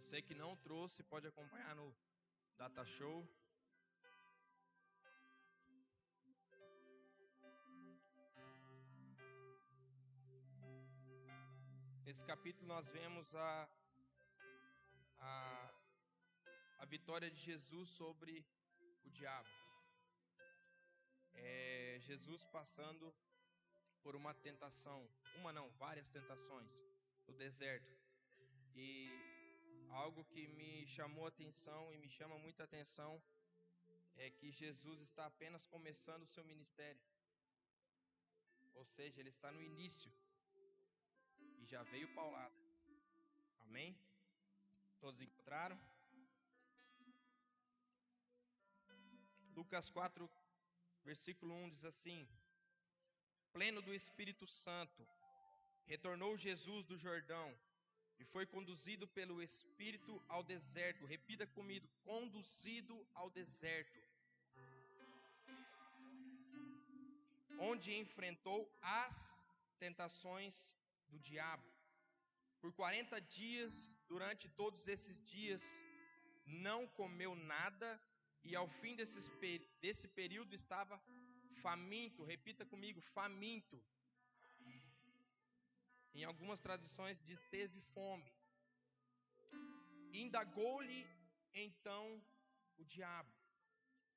Você que não trouxe, pode acompanhar no Data Show. Nesse capítulo nós vemos a vitória de Jesus sobre o diabo. Jesus passando por uma tentação, várias tentações no deserto. E algo que me chamou a atenção e me chama muita atenção é que Jesus está apenas começando o seu ministério. Ou seja, ele está no início e já veio paulada. Amém? Todos encontraram? Lucas 4, versículo 1 diz assim: pleno do Espírito Santo, retornou Jesus do Jordão e foi conduzido pelo Espírito ao deserto. Repita comigo: conduzido ao deserto, onde enfrentou as tentações do diabo. Por 40 dias, durante todos esses dias, não comeu nada e ao fim desse período estava faminto. Repita comigo: faminto. Em algumas traduções diz teve fome. Indagou-lhe então o diabo: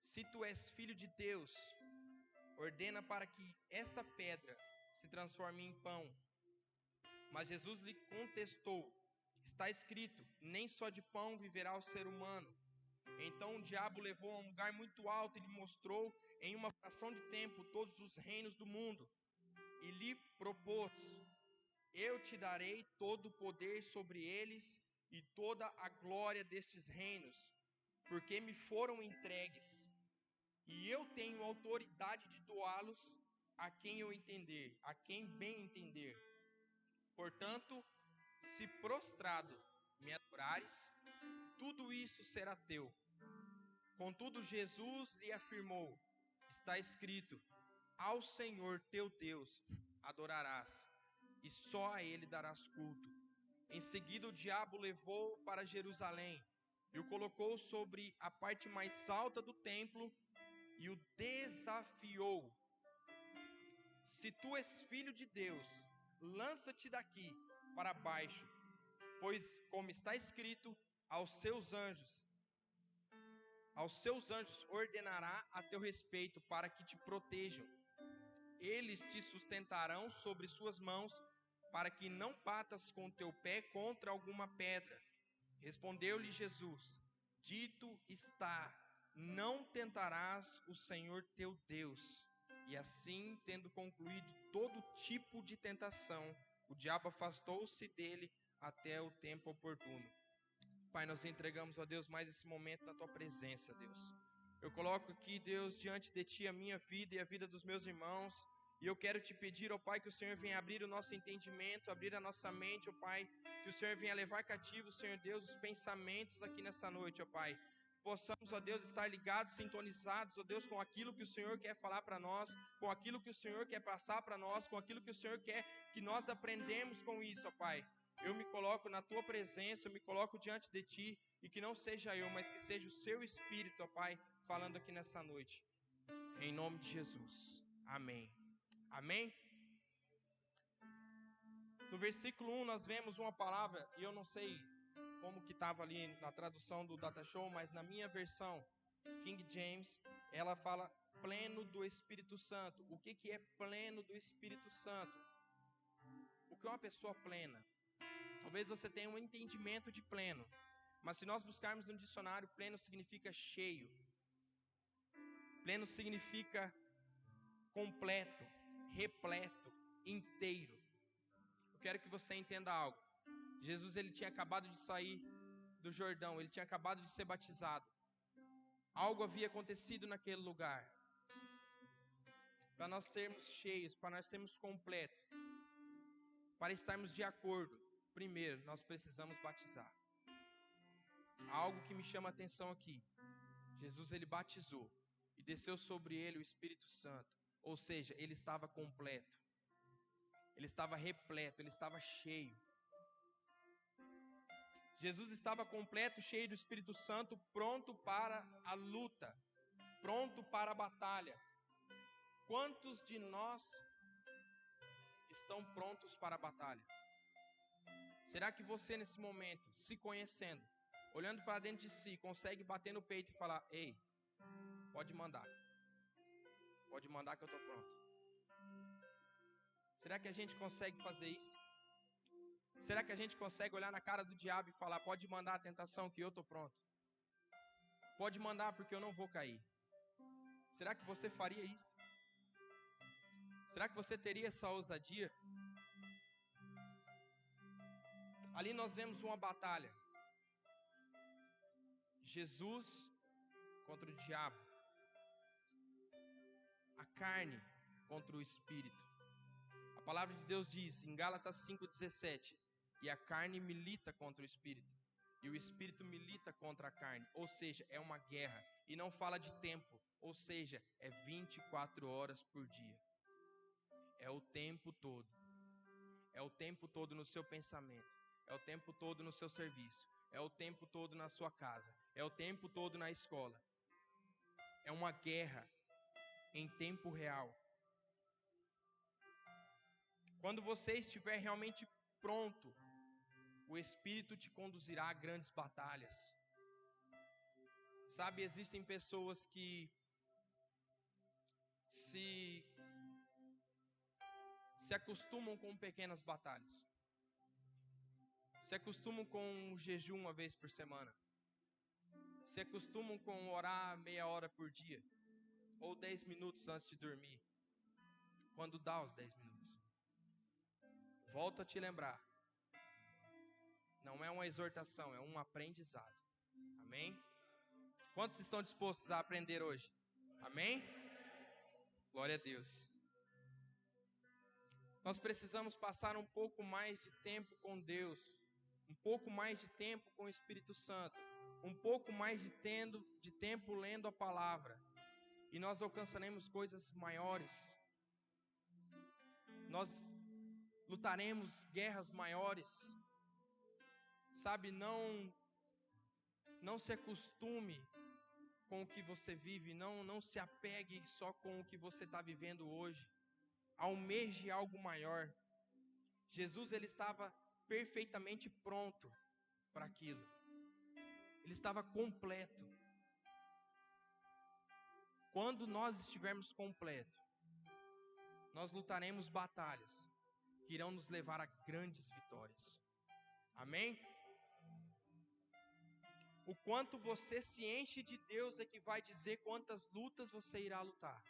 se tu és filho de Deus, ordena para que esta pedra se transforme em pão. Mas Jesus lhe contestou: está escrito, nem só de pão viverá o ser humano. Então o diabo levou a um lugar muito alto e lhe mostrou em uma fração de tempo todos os reinos do mundo. E lhe propôs: eu te darei todo o poder sobre eles e toda a glória destes reinos, porque me foram entregues. E eu tenho autoridade de doá-los a quem eu entender, a quem bem entender. Portanto, se prostrado me adorares, tudo isso será teu. Contudo, Jesus lhe afirmou: está escrito, ao Senhor teu Deus adorarás, e só a ele darás culto. Em seguida o diabo o levou para Jerusalém, e o colocou sobre a parte mais alta do templo, e o desafiou: se tu és filho de Deus, lança-te daqui para baixo, pois como está escrito, aos seus anjos ordenará a teu respeito para que te protejam. Eles te sustentarão sobre suas mãos, para que não batas com teu pé contra alguma pedra. Respondeu-lhe Jesus: dito está, não tentarás o Senhor teu Deus. E assim, tendo concluído todo tipo de tentação, o diabo afastou-se dele até o tempo oportuno. Pai, nós entregamos, ó Deus, mais esse momento na tua presença, Deus. Eu coloco aqui, Deus, diante de ti a minha vida e a vida dos meus irmãos. E eu quero te pedir, ó Pai, que o Senhor venha abrir o nosso entendimento, abrir a nossa mente, ó Pai. Que o Senhor venha levar cativo, Senhor Deus, os pensamentos aqui nessa noite, ó Pai. Que possamos, ó Deus, estar ligados, sintonizados, ó Deus, com aquilo que o Senhor quer falar para nós, com aquilo que o Senhor quer passar para nós, com aquilo que o Senhor quer que nós aprendemos com isso, ó Pai. Eu me coloco na tua presença, eu me coloco diante de ti, e que não seja eu, mas que seja o seu Espírito, ó Pai, falando aqui nessa noite. Em nome de Jesus. Amém. Amém? No versículo 1 nós vemos uma palavra, e eu não sei como que estava ali na tradução do Data Show, mas na minha versão, King James, ela fala pleno do Espírito Santo. O que é pleno do Espírito Santo? O que é uma pessoa plena? Talvez você tenha um entendimento de pleno, mas se nós buscarmos no dicionário, pleno significa cheio. Pleno significa completo, repleto, inteiro. Eu quero que você entenda algo. Jesus, ele tinha acabado de sair do Jordão, ele tinha acabado de ser batizado. Algo havia acontecido naquele lugar. Para nós sermos cheios, para nós sermos completos, para estarmos de acordo, primeiro nós precisamos batizar. Algo que me chama a atenção aqui. Jesus, ele batizou e desceu sobre ele o Espírito Santo. Ou seja, ele estava completo. Ele estava repleto, ele estava cheio. Jesus estava completo, cheio do Espírito Santo, pronto para a luta, pronto para a batalha. Quantos de nós estão prontos para a batalha? Será que você, nesse momento, se conhecendo, olhando para dentro de si, consegue bater no peito e falar: ei, pode mandar que eu estou pronto? Será que a gente consegue fazer isso? Será que a gente consegue olhar na cara do diabo e falar: pode mandar a tentação que eu estou pronto? Pode mandar porque eu não vou cair. Será que você faria isso? Será que você teria essa ousadia? Ali nós vemos uma batalha. Jesus contra o diabo. A carne contra o espírito. A palavra de Deus diz em Gálatas 5,17: e a carne milita contra o espírito, e o espírito milita contra a carne. Ou seja, é uma guerra. E não fala de tempo, ou seja, é 24 horas por dia. É o tempo todo. É o tempo todo no seu pensamento. É o tempo todo no seu serviço. É o tempo todo na sua casa. É o tempo todo na escola. É uma guerra em tempo real. Quando você estiver realmente pronto, o Espírito te conduzirá a grandes batalhas. Sabe, existem pessoas que se acostumam com pequenas batalhas. Se acostumam com o jejum uma vez por semana. Se acostumam com orar meia hora por dia. Ou 10 minutos antes de dormir. Quando dá os 10 minutos. Volto a te lembrar. Não é uma exortação, é um aprendizado. Amém? Quantos estão dispostos a aprender hoje? Amém? Glória a Deus. Nós precisamos passar um pouco mais de tempo com Deus, um pouco mais de tempo com o Espírito Santo, um pouco mais de tempo lendo a palavra, e nós alcançaremos coisas maiores. Nós lutaremos guerras maiores. Sabe, não se acostume com o que você vive, não se apegue só com o que você está vivendo hoje. Almeje algo maior. Jesus, ele estava perfeitamente pronto para aquilo. Ele estava completo. Quando nós estivermos completos, nós lutaremos batalhas que irão nos levar a grandes vitórias. Amém? O quanto você se enche de Deus é que vai dizer quantas lutas você irá lutar.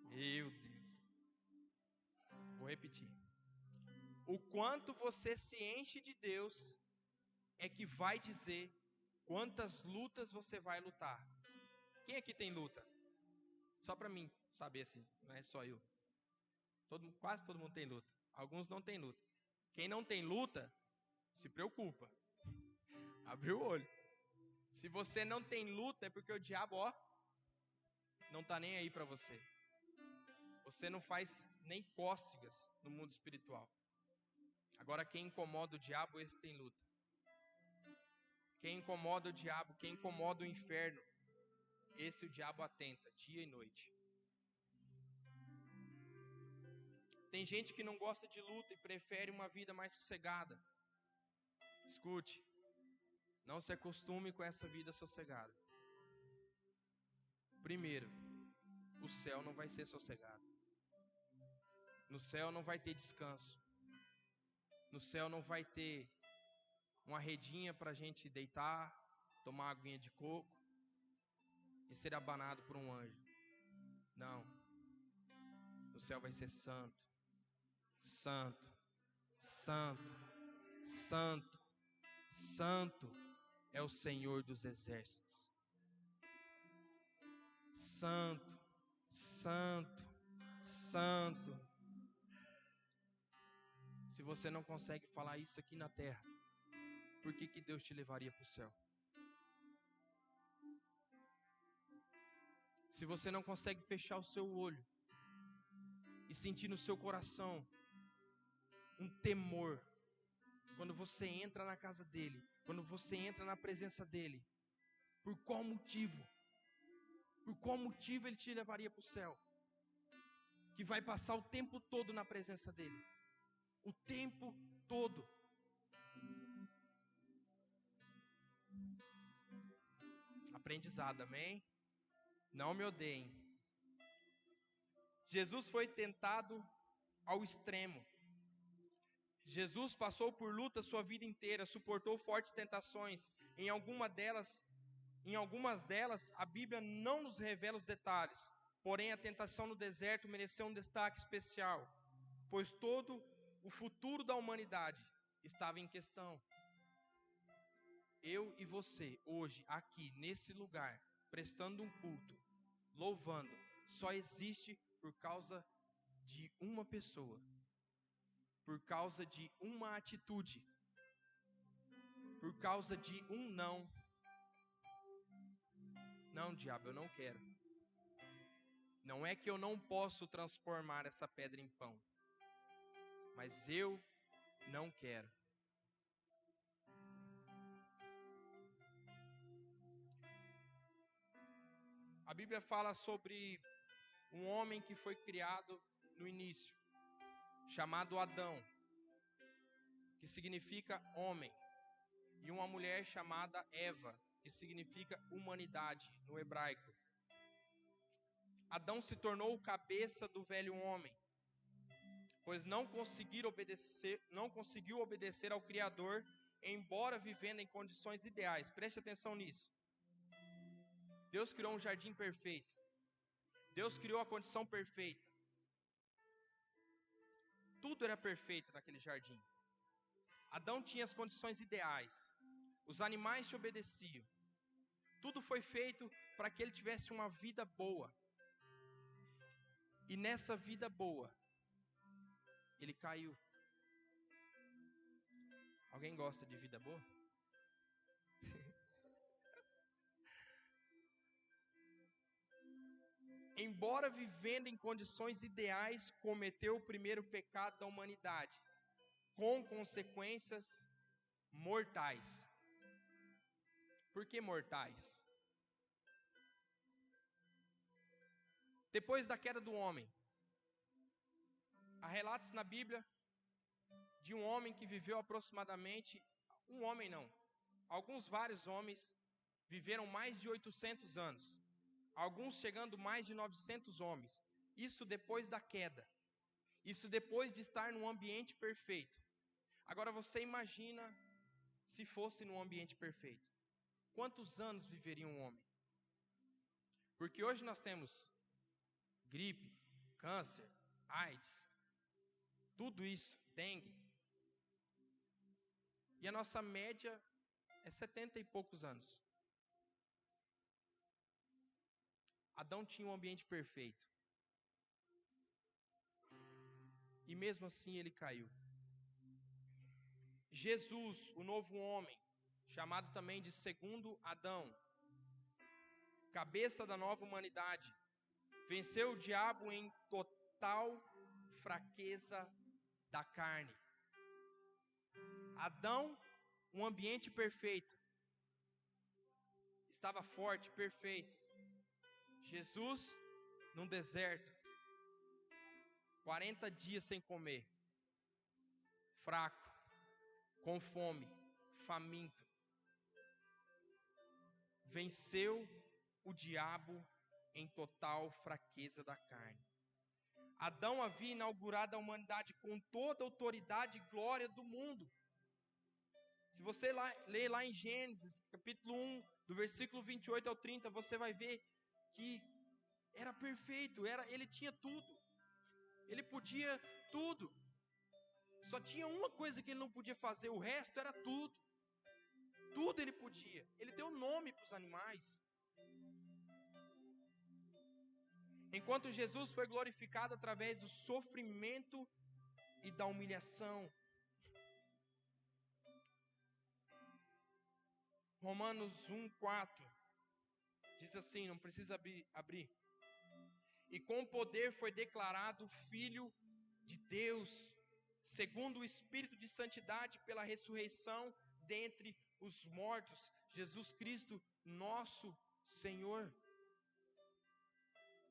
Meu Deus. Vou repetir. O quanto você se enche de Deus é que vai dizer quantas lutas você vai lutar. Quem aqui tem luta? Só para mim saber assim, não é só eu. Quase todo mundo tem luta. Alguns não tem luta. Quem não tem luta, se preocupa. Abre o olho. Se você não tem luta, é porque o diabo, não está nem aí para você. Você não faz nem cócegas no mundo espiritual. Agora, quem incomoda o diabo, esse tem luta. Quem incomoda o diabo, quem incomoda o inferno, esse o diabo atenta, dia e noite. Tem gente que não gosta de luta e prefere uma vida mais sossegada. Escute, não se acostume com essa vida sossegada. Primeiro, o céu não vai ser sossegado. No céu não vai ter descanso. No céu não vai ter uma redinha para a gente deitar, tomar uma aguinha de coco e ser abanado por um anjo. Não. No céu vai ser santo, santo, santo, santo, santo é o Senhor dos exércitos. Santo, santo, santo. Se você não consegue falar isso aqui na terra, por que Deus te levaria para o céu? Se você não consegue fechar o seu olho e sentir no seu coração um temor quando você entra na casa dele, quando você entra na presença dele, por qual motivo? Por qual motivo ele te levaria para o céu? Que vai passar o tempo todo na presença dele. O tempo todo. Aprendizado, amém? Não me odeiem. Jesus foi tentado ao extremo. Jesus passou por luta sua vida inteira, suportou fortes tentações. Em algumas delas, a Bíblia não nos revela os detalhes. Porém, a tentação no deserto mereceu um destaque especial, pois todo o futuro da humanidade estava em questão. Eu e você, hoje, aqui, nesse lugar, prestando um culto, louvando, só existe por causa de uma pessoa, por causa de uma atitude, por causa de um não. Não, diabo, eu não quero. Não é que eu não posso transformar essa pedra em pão, mas eu não quero. A Bíblia fala sobre um homem que foi criado no início, chamado Adão, que significa homem, e uma mulher chamada Eva, que significa humanidade no hebraico. Adão se tornou o cabeça do velho homem, pois não conseguiu obedecer ao Criador, embora vivendo em condições ideais. Preste atenção nisso. Deus criou um jardim perfeito. Deus criou a condição perfeita. Tudo era perfeito naquele jardim. Adão tinha as condições ideais. Os animais te obedeciam. Tudo foi feito para que ele tivesse uma vida boa. E nessa vida boa, ele caiu. Alguém gosta de vida boa? Embora vivendo em condições ideais, cometeu o primeiro pecado da humanidade, com consequências mortais. Por que mortais? Depois da queda do homem, há relatos na Bíblia de um homem que viveu aproximadamente, vários homens viveram mais de 800 anos, alguns chegando mais de 900 homens. Isso depois da queda, isso depois de estar num ambiente perfeito. Agora você imagina se fosse num ambiente perfeito. Quantos anos viveria um homem? Porque hoje nós temos gripe, câncer, AIDS, tudo isso, dengue. E a nossa média é 70 e poucos anos. Adão tinha um ambiente perfeito. E mesmo assim ele caiu. Jesus, o novo homem, chamado também de segundo Adão, cabeça da nova humanidade, venceu o diabo em total fraqueza da carne. Adão, um ambiente perfeito, estava forte, perfeito. Jesus, num deserto, 40 dias sem comer, fraco, com fome, faminto. Venceu o diabo em total fraqueza da carne. Adão havia inaugurado a humanidade com toda a autoridade e glória do mundo. Se você ler lá em Gênesis, capítulo 1, do versículo 28 ao 30, você vai ver que era perfeito, ele tinha tudo. Ele podia tudo. Só tinha uma coisa que ele não podia fazer, o resto era tudo. Tudo ele podia. Ele deu nome para os animais. Enquanto Jesus foi glorificado através do sofrimento e da humilhação. Romanos 1:4 diz assim, não precisa abrir. E com poder foi declarado Filho de Deus, segundo o Espírito de santidade, pela ressurreição dentre os mortos, Jesus Cristo, nosso Senhor,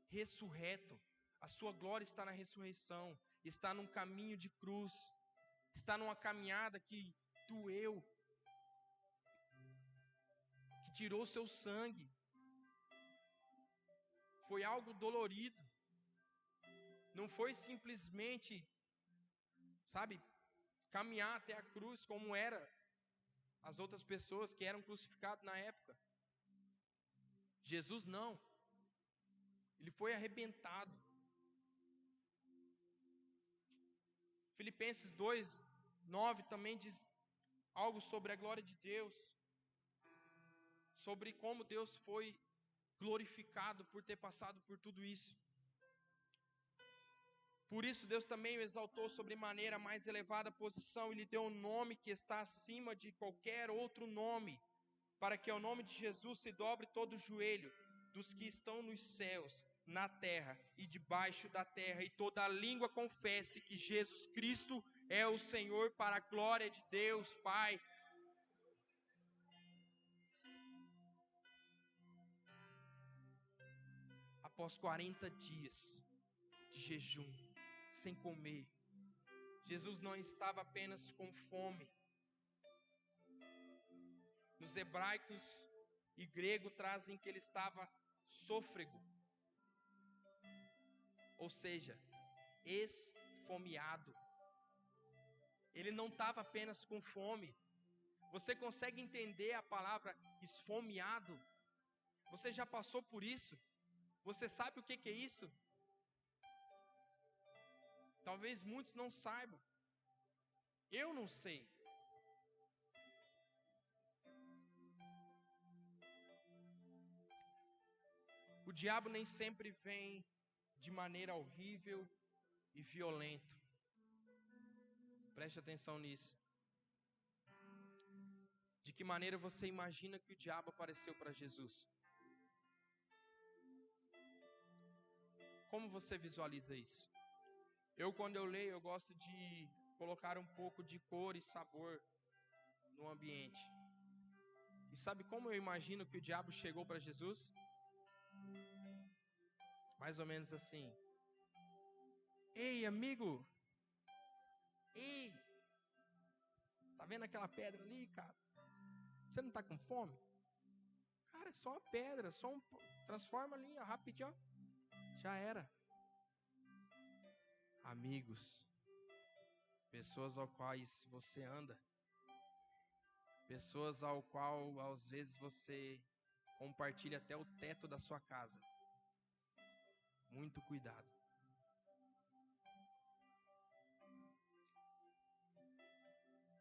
ressurreto. A sua glória está na ressurreição, está num caminho de cruz, está numa caminhada que doeu, que tirou seu sangue. Foi algo dolorido. Não foi simplesmente, caminhar até a cruz como era as outras pessoas que eram crucificadas na época. Jesus não. Ele foi arrebentado. Filipenses 2:9 também diz algo sobre a glória de Deus, sobre como Deus foi glorificado por ter passado por tudo isso. Por isso Deus também o exaltou sobremaneira mais elevada posição e lhe deu um nome que está acima de qualquer outro nome, para que ao nome de Jesus se dobre todo o joelho dos que estão nos céus, na terra e debaixo da terra, e toda a língua confesse que Jesus Cristo é o Senhor, para a glória de Deus Pai. Após 40 dias de jejum, sem comer, Jesus não estava apenas com fome. Nos hebraicos e grego trazem que ele estava sôfrego, ou seja, esfomeado. Ele não estava apenas com fome. Você consegue entender a palavra esfomeado? Você já passou por isso? Você sabe o que é isso? Talvez muitos não saibam. Eu não sei. O diabo nem sempre vem de maneira horrível e violenta. Preste atenção nisso. De que maneira você imagina que o diabo apareceu para Jesus? Como você visualiza isso? Quando eu leio, eu gosto de colocar um pouco de cor e sabor no ambiente. E sabe como eu imagino que o diabo chegou para Jesus? Mais ou menos assim: ei, amigo! Ei! Tá vendo aquela pedra ali, cara? Você não tá com fome? Cara, é só uma pedra, transforma ali, ó, rapidinho, ó. Já era. Amigos, pessoas ao quais você anda, pessoas ao qual às vezes você compartilha até o teto da sua casa. Muito cuidado.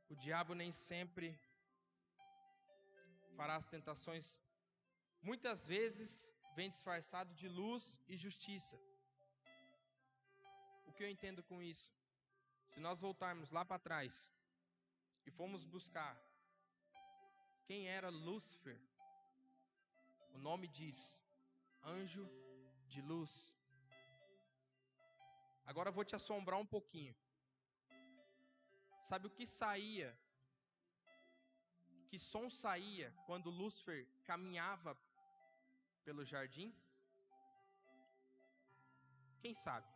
O diabo nem sempre fará as tentações. Muitas vezes vem disfarçado de luz e justiça. O que eu entendo com isso? Se nós voltarmos lá para trás e formos buscar quem era Lúcifer, o nome diz anjo de luz. Agora eu vou te assombrar um pouquinho. Sabe o que saía? Que som saía quando Lúcifer caminhava pelo jardim? Quem sabe?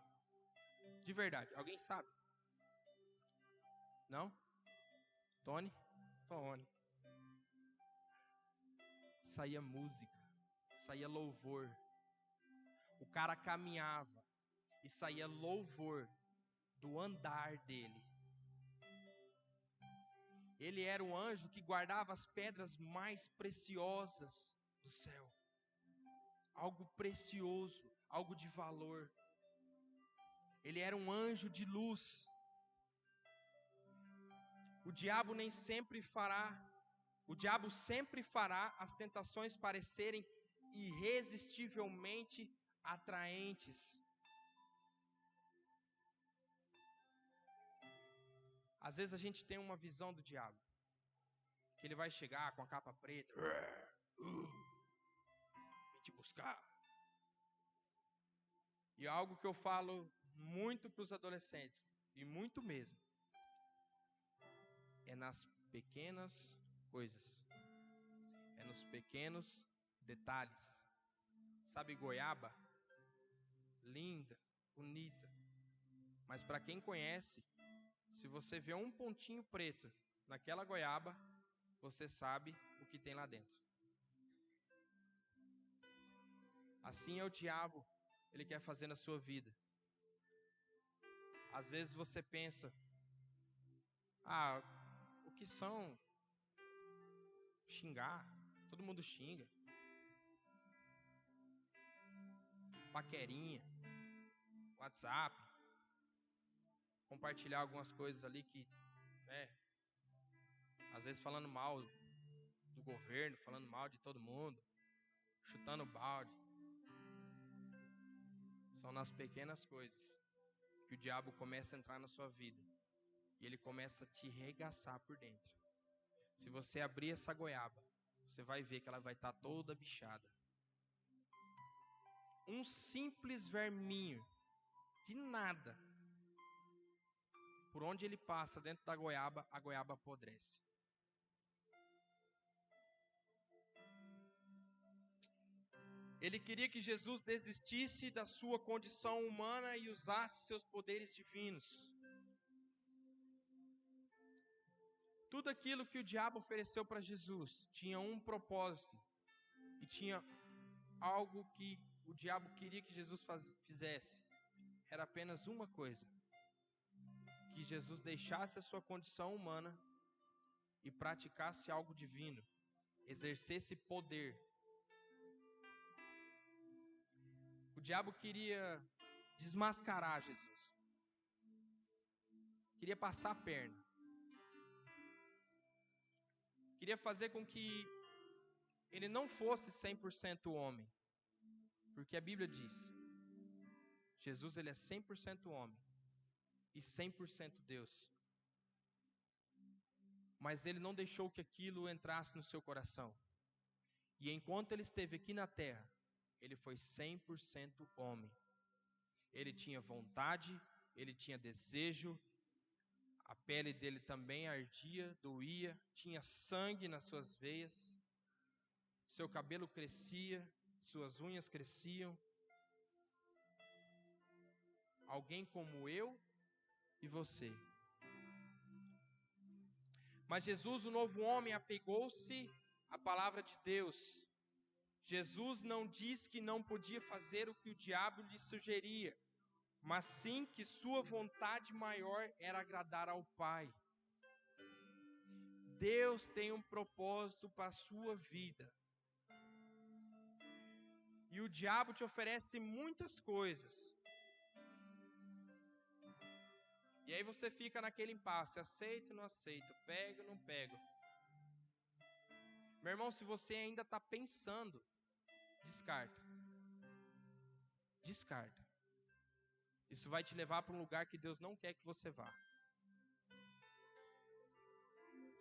De verdade, alguém sabe? Não? Tony? Saía música, saía louvor. O cara caminhava e saía louvor do andar dele. Ele era um anjo que guardava as pedras mais preciosas do céu. Algo precioso, algo de valor. Ele era um anjo de luz. O diabo sempre fará as tentações parecerem irresistivelmente atraentes. Às vezes a gente tem uma visão do diabo, que ele vai chegar com a capa preta, vem te buscar. E é algo que eu falo muito para os adolescentes, e muito mesmo. nas pequenas coisas. É nos pequenos detalhes. Sabe goiaba? Linda, bonita. Mas para quem conhece, se você vê um pontinho preto naquela goiaba, você sabe o que tem lá dentro. Assim é o diabo, ele quer fazer na sua vida. Às vezes você pensa, o que são xingar? Todo mundo xinga. Paquerinha, WhatsApp, compartilhar algumas coisas ali que, às vezes falando mal do governo, falando mal de todo mundo, chutando balde. São nas pequenas coisas que o diabo começa a entrar na sua vida e ele começa a te regaçar por dentro. Se você abrir essa goiaba, você vai ver que ela vai estar toda bichada. Um simples verminho, de nada, por onde ele passa dentro da goiaba, a goiaba apodrece. Ele queria que Jesus desistisse da sua condição humana e usasse seus poderes divinos. Tudo aquilo que o diabo ofereceu para Jesus tinha um propósito e tinha algo que o diabo queria que Jesus fizesse. Era apenas uma coisa: que Jesus deixasse a sua condição humana e praticasse algo divino, exercesse poder. O diabo queria desmascarar Jesus, queria passar a perna, queria fazer com que ele não fosse 100% homem, porque a Bíblia diz, Jesus ele é 100% homem e 100% Deus. Mas ele não deixou que aquilo entrasse no seu coração. E enquanto ele esteve aqui na terra, ele foi 100% homem. Ele tinha vontade, ele tinha desejo, a pele dele também ardia, doía, tinha sangue nas suas veias, seu cabelo crescia, suas unhas cresciam. Alguém como eu e você. Mas Jesus, o novo homem, apegou-se à palavra de Deus. Jesus não disse que não podia fazer o que o diabo lhe sugeria, mas sim que sua vontade maior era agradar ao Pai. Deus tem um propósito para a sua vida. E o diabo te oferece muitas coisas. E aí você fica naquele impasse, aceito ou não aceito, pego ou não pego. Meu irmão, se você ainda está pensando, descarta. Descarta. Isso vai te levar para um lugar que Deus não quer que você vá.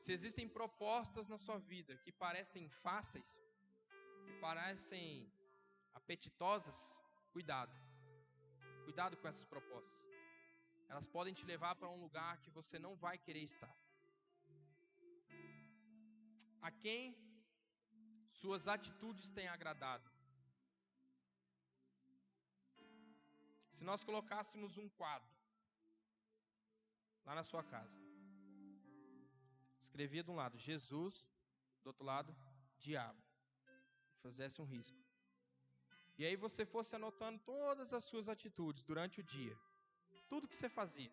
Se existem propostas na sua vida que parecem fáceis, que parecem apetitosas, cuidado. Cuidado com essas propostas. Elas podem te levar para um lugar que você não vai querer estar. A quem suas atitudes têm agradado? Se nós colocássemos um quadro lá na sua casa, escrevia de um lado Jesus, do outro lado diabo, e fizesse um risco. E aí você fosse anotando todas as suas atitudes durante o dia, tudo que você fazia.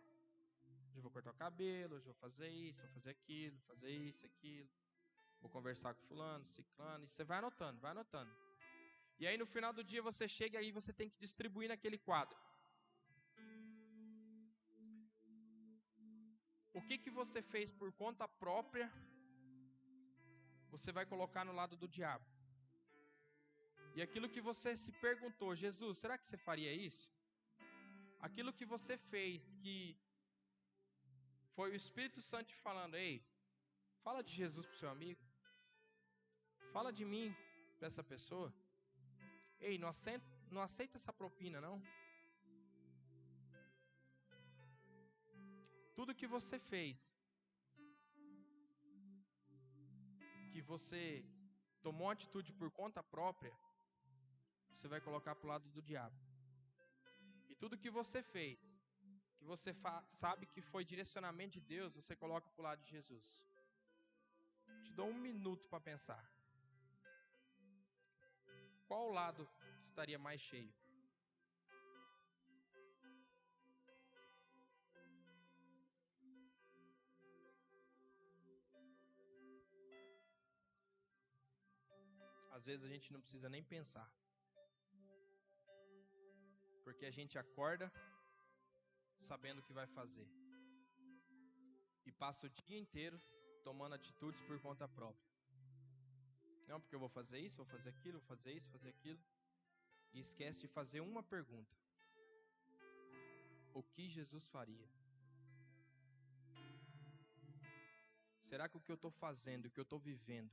Hoje eu vou cortar o cabelo, hoje eu vou fazer isso, vou fazer aquilo, fazer isso, aquilo. Vou conversar com fulano, ciclano, e você vai anotando, vai anotando. E aí no final do dia você chega e aí você tem que distribuir naquele quadro. O que você fez por conta própria, você vai colocar no lado do diabo. E aquilo que você se perguntou, Jesus, será que você faria isso? Aquilo que você fez, que foi o Espírito Santo te falando, ei, fala de Jesus para o seu amigo. Fala de mim para essa pessoa. Ei, não aceita essa propina, não. Tudo que você fez que você tomou uma atitude por conta própria, você vai colocar para o lado do diabo. E tudo que você fez, que você sabe que foi direcionamento de Deus, você coloca para o lado de Jesus. Te dou 1 minuto para pensar. Qual lado estaria mais cheio? Às vezes a gente não precisa nem pensar. Porque a gente acorda sabendo o que vai fazer. E passa o dia inteiro tomando atitudes por conta própria. Não, porque eu vou fazer isso, vou fazer aquilo, vou fazer isso, fazer aquilo. E esquece de fazer uma pergunta. O que Jesus faria? Será que o que eu estou fazendo, o que eu estou vivendo,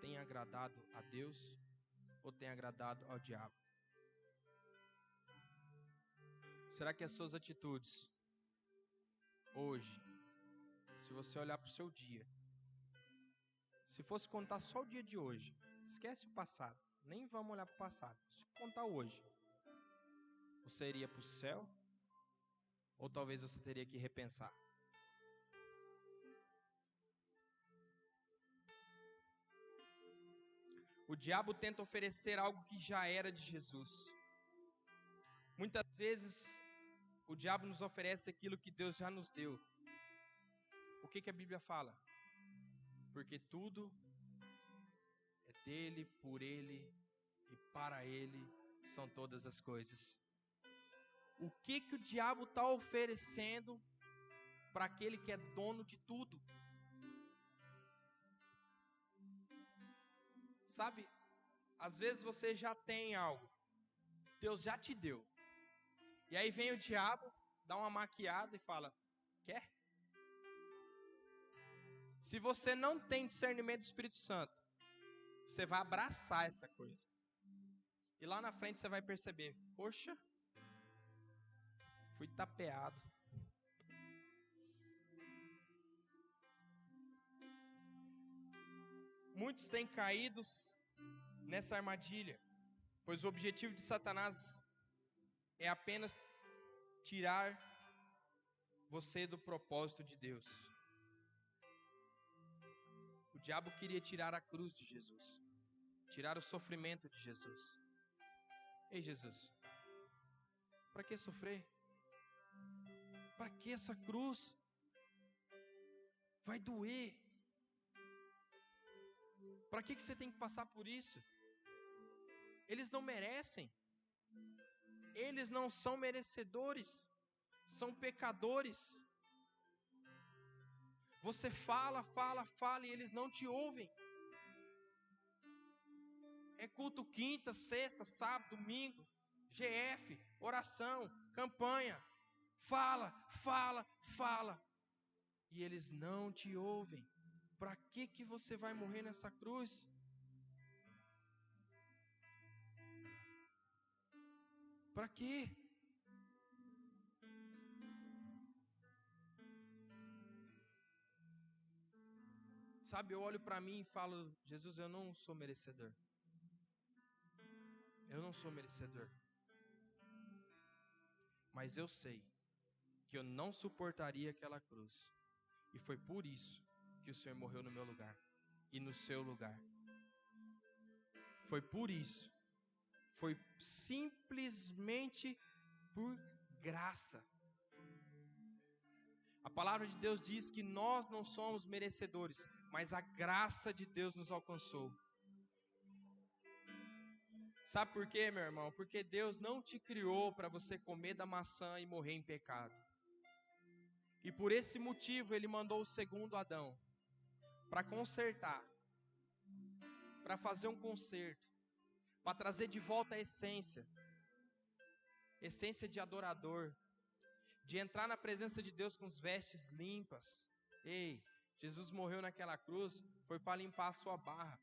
tem agradado a Deus ou tem agradado ao diabo? Será que as suas atitudes hoje, se você olhar para o seu dia, se fosse contar só o dia de hoje, esquece o passado, nem vamos olhar para o passado, se contar hoje, você iria para o céu ou talvez você teria que repensar? O diabo tenta oferecer algo que já era de Jesus. Muitas vezes, o diabo nos oferece aquilo que Deus já nos deu. O que a Bíblia fala? Porque tudo é dele, por ele e para ele são todas as coisas. O que o diabo está oferecendo para aquele que é dono de tudo? Sabe, às vezes você já tem algo, Deus já te deu. E aí vem o diabo, dá uma maquiada e fala: quer? Se você não tem discernimento do Espírito Santo, você vai abraçar essa coisa. E lá na frente você vai perceber: poxa, fui tapeado. Muitos têm caído nessa armadilha, pois o objetivo de Satanás é apenas tirar você do propósito de Deus. O diabo queria tirar a cruz de Jesus, tirar o sofrimento de Jesus. Ei, Jesus, para que sofrer? Para que essa cruz? Vai doer. Para que você tem que passar por isso? Eles não merecem. Eles não são merecedores. São pecadores. Você fala e eles não te ouvem. É culto quinta, sexta, sábado, domingo, GF, oração, campanha. Fala. E eles não te ouvem. Para que você vai morrer nessa cruz? Para quê? Sabe, eu olho para mim e falo: Jesus, eu não sou merecedor. Eu não sou merecedor. Mas eu sei que eu não suportaria aquela cruz. E foi por isso que o Senhor morreu no meu lugar e no seu lugar. Foi por isso. Foi simplesmente por graça. A palavra de Deus diz que nós não somos merecedores, mas a graça de Deus nos alcançou. Sabe por quê, meu irmão? Porque Deus não te criou para você comer da maçã e morrer em pecado. E por esse motivo Ele mandou o segundo Adão, para consertar, para fazer um conserto, para trazer de volta a essência de adorador, de entrar na presença de Deus com as vestes limpas. Ei, Jesus morreu naquela cruz, foi para limpar a sua barra,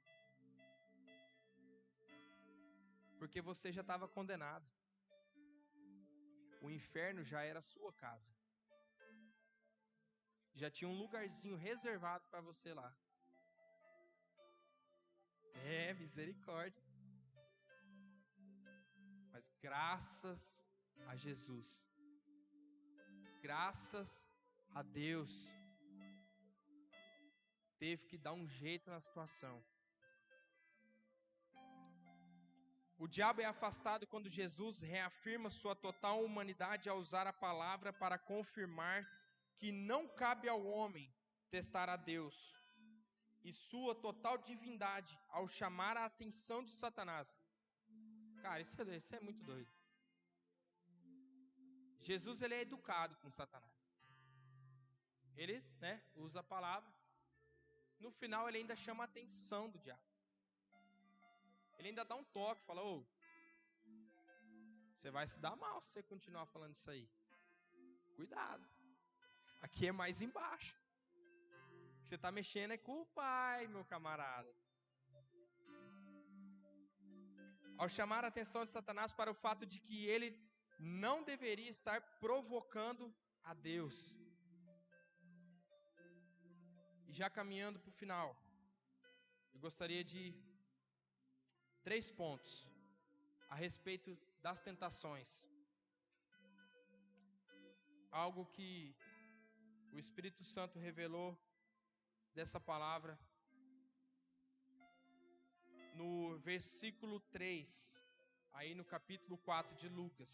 porque você já estava condenado. O inferno já era a sua casa. Já tinha um lugarzinho reservado para você lá. É, misericórdia. Mas graças a Jesus, graças a Deus, teve que dar um jeito na situação. O diabo é afastado quando Jesus reafirma sua total humanidade ao usar a palavra para confirmar que não cabe ao homem testar a Deus, e sua total divindade ao chamar a atenção de Satanás. Cara, isso é muito doido. Jesus, ele é educado com Satanás. Ele, usa a palavra. No final, ele ainda chama a atenção do diabo. Ele ainda dá um toque, fala: ô, você vai se dar mal se você continuar falando isso aí. Cuidado. Aqui é mais embaixo. Você está mexendo é com o pai, meu camarada. Ao chamar a atenção de Satanás para o fato de que ele não deveria estar provocando a Deus. E já caminhando para o final, eu gostaria de 3 pontos a respeito das tentações. Algo que o Espírito Santo revelou dessa palavra no versículo 3, aí no capítulo 4 de Lucas.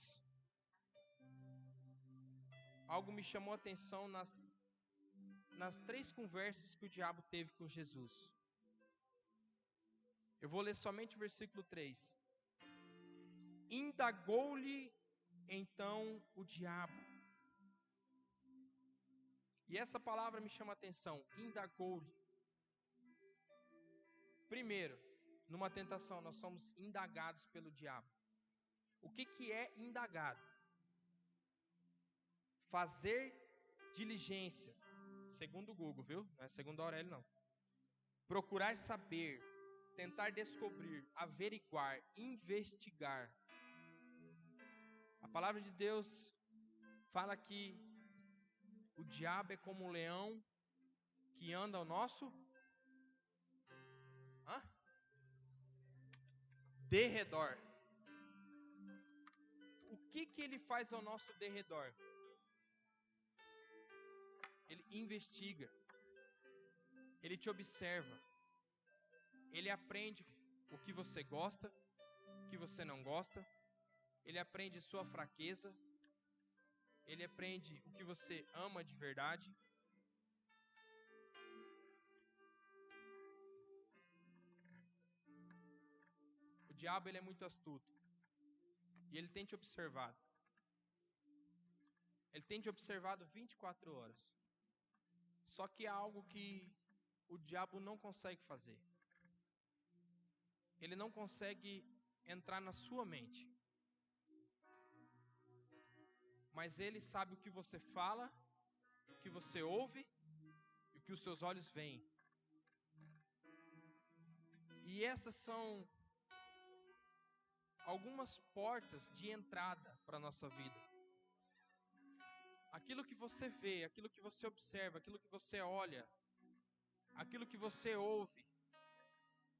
Algo me chamou a atenção nas 3 conversas que o diabo teve com Jesus. Eu vou ler somente o versículo 3. Indagou-lhe então o diabo. E essa palavra me chama a atenção, indagou-lhe. Primeiro, numa tentação, nós somos indagados pelo diabo. O que é indagado? Fazer diligência, segundo o Google, viu? Não é segundo a Aurélio, não. Procurar saber, tentar descobrir, averiguar, investigar. A palavra de Deus fala que o diabo é como um leão que anda ao nosso derredor. O que ele faz ao nosso derredor? Ele investiga. Ele te observa. Ele aprende o que você gosta, o que você não gosta. Ele aprende sua fraqueza. Ele aprende o que você ama de verdade. O diabo, ele é muito astuto. E ele tem te observado. Ele tem te observado 24 horas. Só que há algo que o diabo não consegue fazer. Ele não consegue entrar na sua mente. Mas ele sabe o que você fala, o que você ouve e o que os seus olhos veem. E essas são algumas portas de entrada para a nossa vida. Aquilo que você vê, aquilo que você observa, aquilo que você olha, aquilo que você ouve,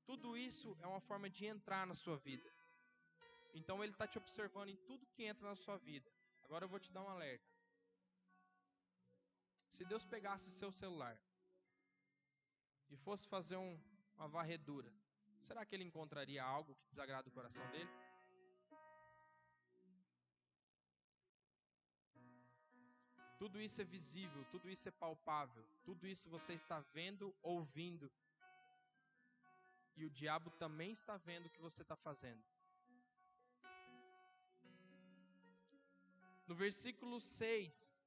tudo isso é uma forma de entrar na sua vida. Então ele está te observando em tudo que entra na sua vida. Agora eu vou te dar um alerta. Se Deus pegasse seu celular e fosse fazer uma varredura, será que ele encontraria algo que desagrada o coração dele? Tudo isso é visível, tudo isso é palpável, tudo isso você está vendo, ouvindo. E o diabo também está vendo o que você está fazendo. No versículo 6,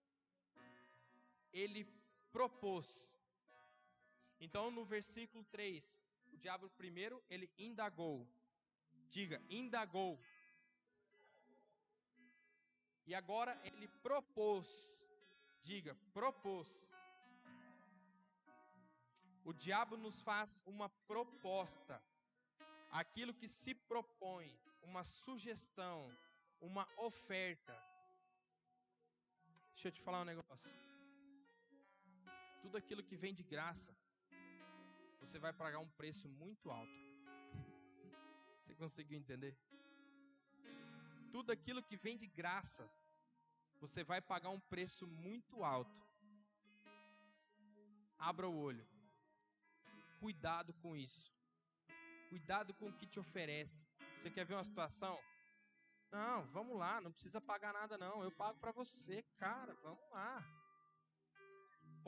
ele propôs. Então no versículo 3, o diabo primeiro, ele indagou. Diga, indagou. E agora ele propôs. Diga, propôs. O diabo nos faz uma proposta. Aquilo que se propõe, uma sugestão, uma oferta. Deixa eu te falar um negócio. Tudo aquilo que vem de graça, você vai pagar um preço muito alto. conseguiu entender? Tudo aquilo que vem de graça, você vai pagar um preço muito alto. Abra o olho. Cuidado com isso. Cuidado com o que te oferece. Você quer ver uma situação? Não, vamos lá, não precisa pagar nada não. Eu pago para você, cara, vamos lá.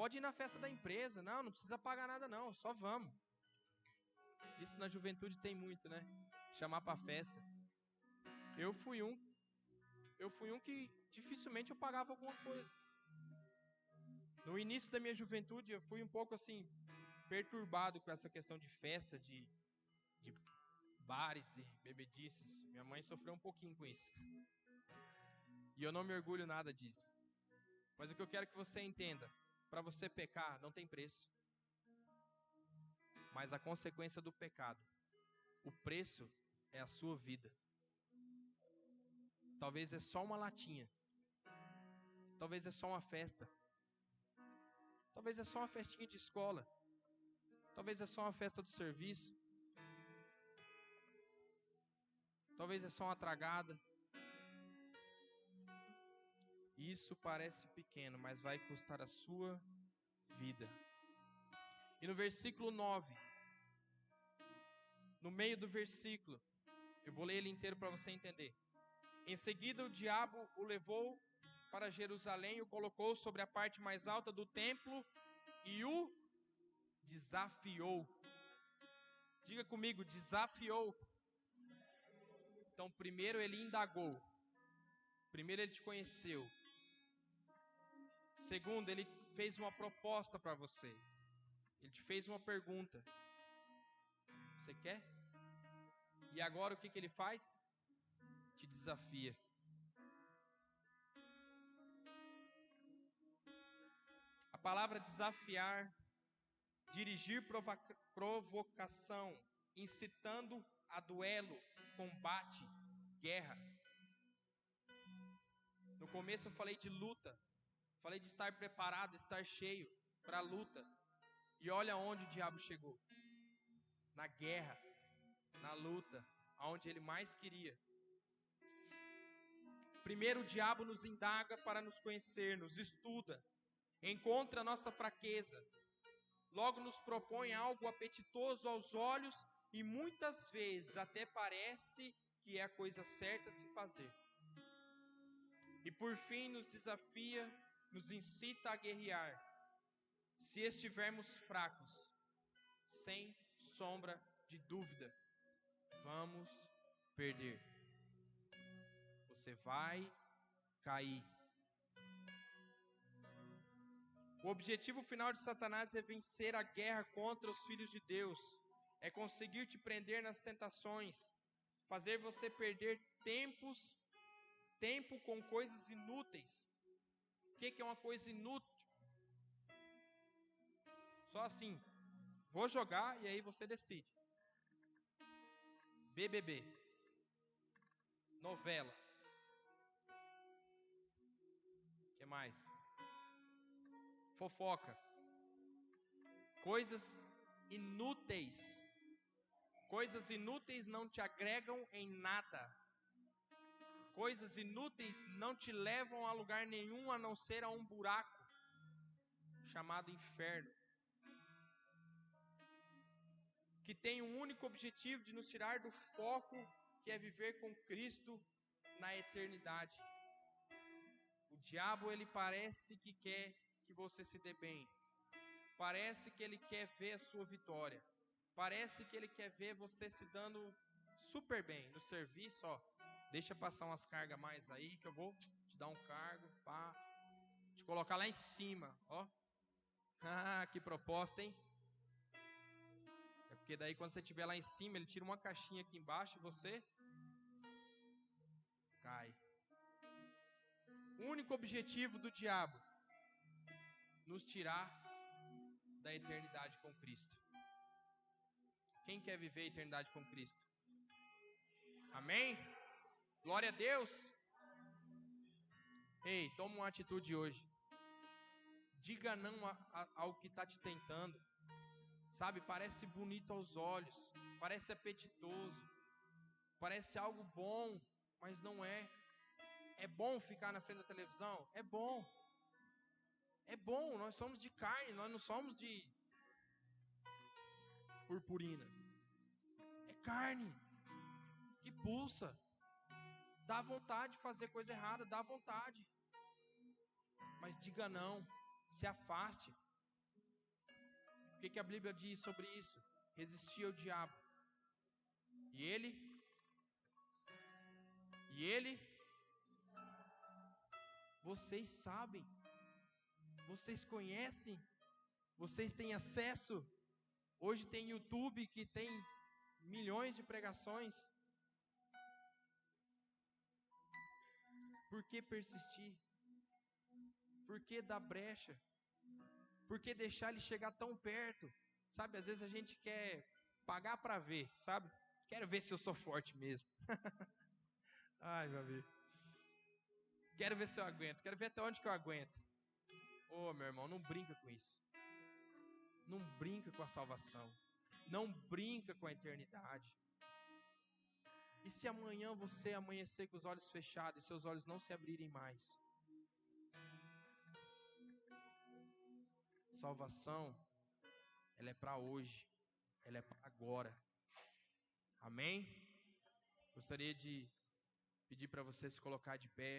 Pode ir na festa da empresa. Não precisa pagar nada não, só vamos. Isso na juventude tem muito, né? Chamar para festa. Eu fui um que dificilmente eu pagava alguma coisa. No início da minha juventude, eu fui um pouco assim, perturbado com essa questão de festa, de bares e bebedices. Minha mãe sofreu um pouquinho com isso. E eu não me orgulho nada disso. Mas o que eu quero que você entenda, para você pecar não tem preço. Mas a consequência do pecado, o preço é a sua vida. Talvez é só uma latinha. Talvez é só uma festa. Talvez é só uma festinha de escola. Talvez é só uma festa do serviço. Talvez é só uma tragada. Isso parece pequeno, mas vai custar a sua vida. E no versículo 9, no meio do versículo, eu vou ler ele inteiro para você entender. Em seguida o diabo o levou para Jerusalém, o colocou sobre a parte mais alta do templo e o desafiou. Diga comigo, desafiou. Então primeiro ele indagou. Primeiro ele te conheceu. Segundo, ele fez uma proposta para você. Ele te fez uma pergunta. Você quer? E agora o que ele faz? Te desafia. A palavra desafiar, dirigir provocação, incitando a duelo, combate, guerra. No começo eu falei de luta. Falei de estar preparado, estar cheio para a luta. E olha onde o diabo chegou. Na guerra, na luta, aonde ele mais queria. Primeiro o diabo nos indaga para nos conhecer, nos estuda, encontra a nossa fraqueza, logo nos propõe algo apetitoso aos olhos e muitas vezes até parece que é a coisa certa a se fazer. E por fim nos desafia, nos incita a guerrear. Se estivermos fracos, sem sombra de dúvida, vamos perder. Você vai cair. O objetivo final de Satanás é vencer a guerra contra os filhos de Deus. É conseguir te prender nas tentações, fazer você perder tempo com coisas inúteis. O que é uma coisa inútil? Só assim, vou jogar e aí você decide. BBB, novela. O que mais? Fofoca. Coisas inúteis. Coisas inúteis não te agregam em nada. Coisas inúteis não te levam a lugar nenhum a não ser a um buraco chamado inferno, que tem um único objetivo de nos tirar do foco, que é viver com Cristo na eternidade. O diabo, ele parece que quer que você se dê bem. Parece que ele quer ver a sua vitória. Parece que ele quer ver você se dando super bem no serviço, ó. Deixa passar umas cargas mais aí, que eu vou te dar um cargo, pá, te colocar lá em cima, ó. Ah, que proposta, hein? É porque daí quando você estiver lá em cima, ele tira uma caixinha aqui embaixo e você cai. O único objetivo do diabo, nos tirar da eternidade com Cristo. Quem quer viver a eternidade com Cristo? Amém? Glória a Deus. Ei, toma uma atitude hoje. Diga não ao que está te tentando. Sabe, parece bonito aos olhos, parece apetitoso. Parece algo bom, mas não é. É bom ficar na frente da televisão? É bom. É bom, nós somos de carne, nós não somos de purpurina. É carne que pulsa. Dá vontade de fazer coisa errada, dá vontade. Mas diga não, se afaste. O que a Bíblia diz sobre isso? Resistir ao diabo. E ele, vocês sabem, vocês conhecem, vocês têm acesso. Hoje tem YouTube que tem milhões de pregações. Por que persistir? Por que dar brecha? Por que deixar ele chegar tão perto? Sabe, às vezes a gente quer pagar para ver, sabe? Quero ver se eu sou forte mesmo. Ai, meu amigo. Quero ver se eu aguento. Quero ver até onde que eu aguento. Ô, meu irmão, não brinca com isso. Não brinca com a salvação. Não brinca com a eternidade. E se amanhã você amanhecer com os olhos fechados e seus olhos não se abrirem mais? Salvação, ela é para hoje. Ela é para agora. Amém? Gostaria de pedir para você se colocar de pé.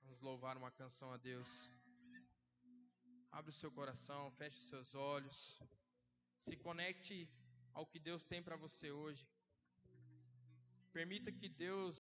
Vamos louvar uma canção a Deus. Abre o seu coração, feche os seus olhos. Se conecte ao que Deus tem para você hoje. Permita que Deus